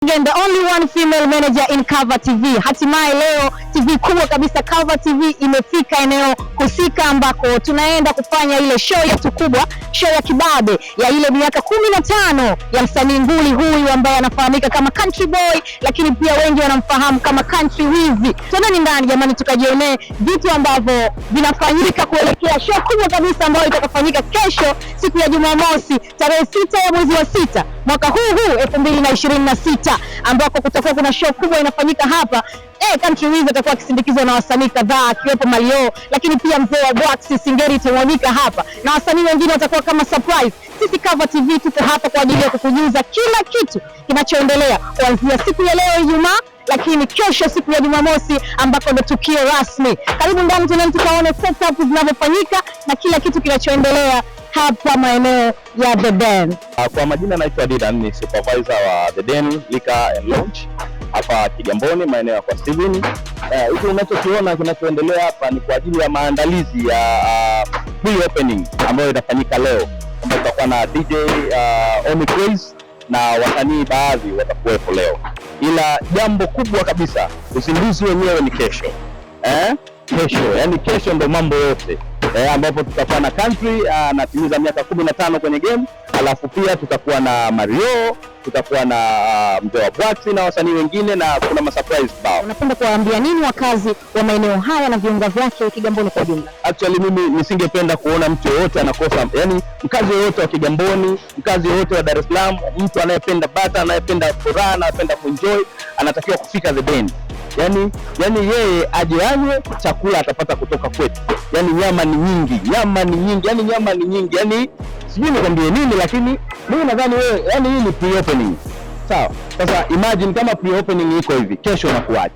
Again, the only one female manager in Cover TV. Hatimaye leo TV kubwa kabisa Cover TV imefika eneo husika ambako tunaenda kufanya ile show yetu kubwa, show ya kibabe ya ile miaka 15 ya msanii nguli huyu ambaye anafahamika kama Country Boy, lakini pia wengi wanamfahamu kama Country Wizi. Twendeni ndani jamani, tukajionee vitu ambavyo vinafanyika kuelekea show kubwa kabisa ambayo itakafanyika kesho siku ya Jumamosi tarehe 6 ya mwezi wa 6 mwaka huu 2026, ambako kutakuwa kuna show kubwa inafanyika hapa. Country Wizi atakuwa akisindikizwa na wasanii kadhaa akiwepo Malio, lakini pia mzee wa Box Singeri itawanyika hapa na wasanii wengine watakuwa kama surprise. Sisi Cover TV tuko hapa kwa ajili ya kukujuza kila kitu kinachoendelea kuanzia siku ya leo Ijumaa, lakini kesho siku ya Jumamosi ambako ndo tukio rasmi. Karibu ndani tukaone setup zinavyofanyika na kila kitu kinachoendelea hapa maeneo ya The Den. Kwa majina naitwa Didan, ni supervisor wa The Den Liquor and Lounge hapa Kigamboni, maeneo ya kwa Steven. Hiki unachokiona kinachoendelea hapa ni kwa ajili ya maandalizi ya pre-opening ambayo itafanyika leo, ambapo tutakuwa na DJ Omi Craze na wasanii baadhi watakuwepo leo. Ila jambo kubwa kabisa, uzinduzi wenyewe ni kesho. Kesho, yani kesho ndo mambo yote. Ambapo tutakuwa na Country anatimiza miaka 15 kwenye game, alafu pia tutakuwa na Mario, tutakuwa na mzee wa Box na wasanii wengine, na kuna masurprise bao. Unapenda kuwaambia nini wakazi wa maeneo haya na viunga vyake Kigamboni kwa jumla? Actually mimi nisingependa kuona mtu yoyote anakosa, yani mkazi yoyote wa Kigamboni, mkazi yoyote wa Dar es Salaam, mtu anayependa bata, anayependa furaha, anayependa kuenjoy, anatakiwa kufika The Den. Yani yeye aje anywe chakula atapata kutoka kwetu. Yani nyama ni nyingi, yani sijui nikwambie nini, lakini mimi nadhani wewe, yani hii ni pre-opening. Sawa? Sasa imagine kama pre-opening iko hivi, kesho inakuwaje?